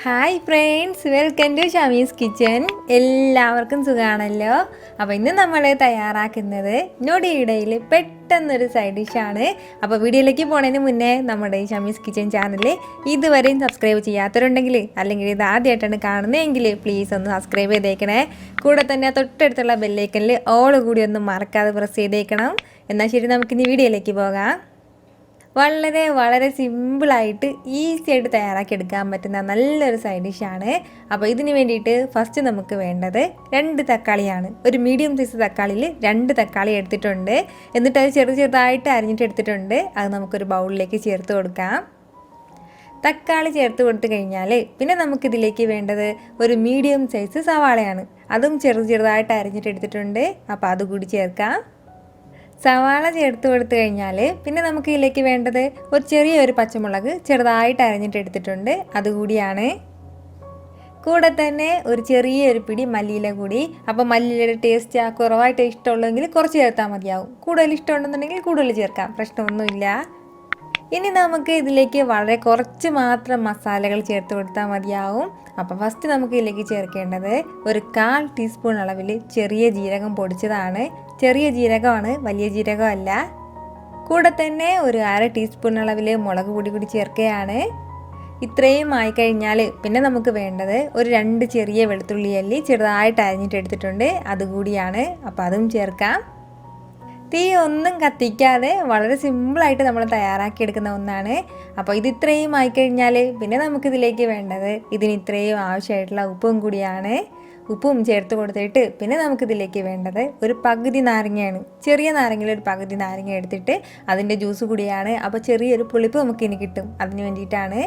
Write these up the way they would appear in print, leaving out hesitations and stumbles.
Hi friends, welcome to Shamees Kitchen. എല്ലാവർക്കും സുഖമാണല്ലോ. അപ്പോൾ ഇന്ന് നമ്മൾ തയ്യാറാക്കുന്നത് ഞൊടിയിടയിൽ പെട്ടെന്നൊരു സൈഡ് ഡിഷാണ്. അപ്പോൾ വീഡിയോയിലേക്ക് പോകുന്നതിന് മുന്നേ നമ്മുടെ ഈ ഷമീസ് കിച്ചൻ ചാനൽ ഇതുവരെയും സബ്സ്ക്രൈബ് ചെയ്യാത്തവരുണ്ടെങ്കിൽ അല്ലെങ്കിൽ ഇത് ആദ്യമായിട്ടാണ് കാണുന്നതെങ്കിൽ പ്ലീസ് ഒന്ന് സബ്സ്ക്രൈബ് ചെയ്തേക്കണേ. കൂടെ തന്നെ തൊട്ടടുത്തുള്ള ബെല്ലൈക്കനിൽ ഓൾ കൂടി ഒന്ന് മറക്കാതെ പ്രസ് ചെയ്തേക്കണം. എന്നാൽ ശരി, നമുക്കിനി വീഡിയോയിലേക്ക് പോകാം. വളരെ സിമ്പിളായിട്ട് ഈസി ആയിട്ട് തയ്യാറാക്കിയെടുക്കാൻ പറ്റുന്ന നല്ലൊരു സൈഡ് ഡിഷാണ്. അപ്പോൾ ഇതിന് വേണ്ടിയിട്ട് ഫസ്റ്റ് നമുക്ക് വേണ്ടത് 2 തക്കാളിയാണ്. ഒരു മീഡിയം സൈസ് തക്കാളിയിൽ 2 തക്കാളി എടുത്തിട്ടുണ്ട്. എന്നിട്ട് അത് ചെറുതായിട്ട് അരിഞ്ഞിട്ട് എടുത്തിട്ടുണ്ട്. അത് നമുക്കൊരു ബൗളിലേക്ക് ചേർത്ത് കൊടുക്കാം. തക്കാളി ചേർത്ത് കൊടുത്തു കഴിഞ്ഞാൽ പിന്നെ നമുക്കിതിലേക്ക് വേണ്ടത് ഒരു മീഡിയം സൈസ് സവാളയാണ്. അതും ചെറുതായിട്ട് അരിഞ്ഞിട്ട് എടുത്തിട്ടുണ്ട്. അപ്പോൾ അതുകൂടി ചേർക്കാം. സവാള ചേർത്ത് കൊടുത്തു കഴിഞ്ഞാൽ പിന്നെ നമുക്ക് ഇതിലേക്ക് വേണ്ടത് ഒരു ചെറിയൊരു പച്ചമുളക് ചെറുതായിട്ട് അരിഞ്ഞിട്ട് എടുത്തിട്ടുണ്ട്. അതുകൂടിയാണ്. കൂടെ തന്നെ ഒരു ചെറിയൊരു പിടി മല്ലിയില കൂടി. അപ്പോൾ മല്ലിയിലയുടെ ടേസ്റ്റ് കുറവായിട്ട് ഇഷ്ടമുള്ളെങ്കിൽ കുറച്ച് ചേർത്താൽ മതിയാവും. കൂടുതൽ ഇഷ്ടമുണ്ടെന്നുണ്ടെങ്കിൽ കൂടുതൽ ചേർക്കാം, പ്രശ്നമൊന്നുമില്ല. ഇനി നമുക്ക് ഇതിലേക്ക് വളരെ കുറച്ച് മാത്രം മസാലകൾ ചേർത്ത് കൊടുത്താൽ മതിയാവും. അപ്പോൾ ഫസ്റ്റ് നമുക്ക് ഇതിലേക്ക് ചേർക്കേണ്ടത് ഒരു 1/4 ടീസ്പൂൺ അളവിൽ ചെറിയ ജീരകം പൊടിച്ചതാണ്. ചെറിയ ജീരകമാണ്, വലിയ ജീരകമല്ല. കൂടെ തന്നെ ഒരു 1/2 ടീസ്പൂൺ അളവിൽ മുളക് പൊടി കൂടി ചേർക്കുകയാണ്. ഇത്രയും ആയിക്കഴിഞ്ഞാൽ പിന്നെ നമുക്ക് വേണ്ടത് ഒരു 2 ചെറിയ വെളുത്തുള്ളി അല്ലി ചെറുതായിട്ട് അരിഞ്ഞിട്ട് എടുത്തിട്ടുണ്ട്. അതുകൂടിയാണ്. അപ്പോൾ അതും ചേർക്കാം. തീ ഒന്നും കത്തിക്കാതെ വളരെ സിമ്പിളായിട്ട് നമ്മൾ തയ്യാറാക്കിയെടുക്കുന്ന ഒന്നാണ്. അപ്പോൾ ഇത് ഇത്രയും ആയിക്കഴിഞ്ഞാൽ പിന്നെ നമുക്കിതിലേക്ക് വേണ്ടത് ഇതിന് ഇത്രയും ആവശ്യമായിട്ടുള്ള ഉപ്പും കൂടിയാണ്. ഉപ്പും ചേർത്ത് കൊടുത്തിട്ട് പിന്നെ നമുക്കിതിലേക്ക് വേണ്ടത് ഒരു പകുതി നാരങ്ങയാണ്. ചെറിയ നാരങ്ങയിൽ ഒരു പകുതി നാരങ്ങ എടുത്തിട്ട് അതിൻ്റെ ജ്യൂസ് കൂടിയാണ്. അപ്പോൾ ചെറിയൊരു പുളിപ്പ് നമുക്കിനി കിട്ടും. അതിന് വേണ്ടിയിട്ടാണ്.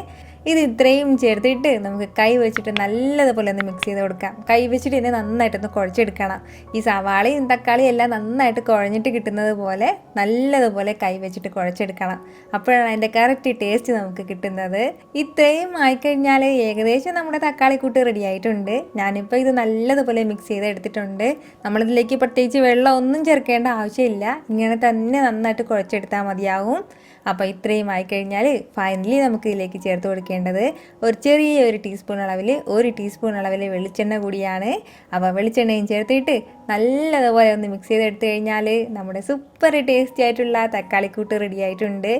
ഇത് ഇത്രയും ചേർത്തിട്ട് നമുക്ക് കൈ വെച്ചിട്ട് നല്ലതുപോലെ ഒന്ന് മിക്സ് ചെയ്ത് കൊടുക്കാം. കൈ വെച്ചിട്ട് ഇതിനെ നന്നായിട്ടൊന്ന് കുഴച്ചെടുക്കണം. ഈ സവാളയും തക്കാളിയും എല്ലാം നന്നായിട്ട് കുഴഞ്ഞിട്ട് കിട്ടുന്നത് പോലെ നല്ലതുപോലെ കൈ വെച്ചിട്ട് കുഴച്ചെടുക്കണം. അപ്പോഴാണ് അതിൻ്റെ കറക്റ്റ് ടേസ്റ്റ് നമുക്ക് കിട്ടുന്നത്. ഇത്രയും ആയിക്കഴിഞ്ഞാൽ ഏകദേശം നമ്മുടെ തക്കാളിക്കൂട്ട് റെഡി ആയിട്ടുണ്ട്. ഞാനിപ്പോൾ ഇത് നല്ലതുപോലെ മിക്സ് ചെയ്ത് എടുത്തിട്ടുണ്ട്. നമ്മളിതിലേക്ക് പ്രത്യേകിച്ച് വെള്ളം ഒന്നും ചേർക്കേണ്ട ആവശ്യമില്ല. ഇങ്ങനെ തന്നെ നന്നായിട്ട് കുഴച്ചെടുത്താൽ മതിയാവും. അപ്പോൾ ഇത്രയും ആയിക്കഴിഞ്ഞാൽ ഫൈനലി നമുക്ക് ഇതിലേക്ക് ചേർത്ത് കൊടുക്കേണ്ടത് ഒരു ചെറിയൊരു ടീസ്പൂൺ അളവിൽ 1 ടീസ്പൂൺ അളവിൽ വെളിച്ചെണ്ണ കൂടിയാണ്. അപ്പോൾ വെളിച്ചെണ്ണയും ചേർത്തിട്ട് നല്ലതുപോലെ ഒന്ന് മിക്സ് ചെയ്തെടുത്തു കഴിഞ്ഞാൽ നമ്മുടെ സൂപ്പർ ടേസ്റ്റി ആയിട്ടുള്ള തക്കാളിക്കൂട്ട് റെഡി ആയിട്ടുണ്ട്.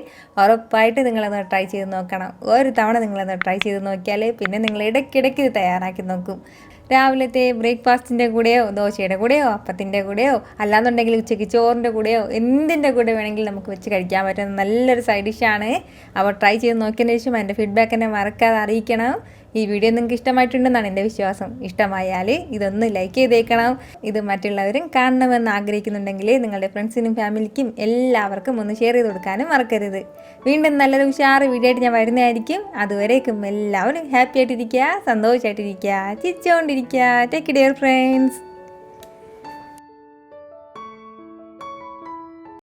ഉറപ്പായിട്ട് നിങ്ങളൊന്ന് ട്രൈ ചെയ്ത് നോക്കണം. ഒരു തവണ നിങ്ങളൊന്ന് ട്രൈ ചെയ്ത് നോക്കിയാൽ പിന്നെ നിങ്ങൾ ഇടയ്ക്കിടയ്ക്ക് ഇത് തയ്യാറാക്കി നോക്കും. രാവിലത്തെ ബ്രേക്ക്ഫാസ്റ്റിൻ്റെ കൂടെയോ ദോശയുടെ കൂടെയോ അപ്പത്തിൻ്റെ കൂടെയോ അല്ലാന്നുണ്ടെങ്കിൽ ഉച്ചയ്ക്ക് ചോറിൻ്റെ കൂടെയോ എന്തിൻ്റെ കൂടെ വേണമെങ്കിലും നമുക്ക് വെച്ച് കഴിക്കാൻ പറ്റുന്ന നല്ലൊരു സൈഡ് ഡിഷാണ്. അപ്പോൾ ട്രൈ ചെയ്ത് നോക്കിയതിന് ശേഷം എൻ്റെ ഫീഡ്ബാക്ക് എന്നെ മറക്കാതെ അറിയിക്കണം. ഈ വീഡിയോ നിങ്ങൾക്ക് ഇഷ്ടമായിട്ടുണ്ടെന്നാണ് എൻ്റെ വിശ്വാസം. ഇഷ്ടമായാൽ ഇതൊന്ന് ലൈക്ക് ചെയ്തേക്കണം. ഇത് മറ്റുള്ളവരും കാണണമെന്ന് ആഗ്രഹിക്കുന്നുണ്ടെങ്കിൽ നിങ്ങളുടെ ഫ്രണ്ട്സിനും ഫാമിലിക്കും എല്ലാവർക്കും ഒന്ന് ഷെയർ ചെയ്ത് കൊടുക്കാനും മറക്കരുത്. വീണ്ടും നല്ലൊരു ഉഷാറ് വീഡിയോ ആയിട്ട് ഞാൻ വരുന്നതായിരിക്കും. അതുവരേക്കും എല്ലാവരും ഹാപ്പി ആയിട്ടിരിക്കുക, സന്തോഷമായിട്ടിരിക്കുക, ചിരിച്ചുകൊണ്ടിരിക്കുക. Take care friends.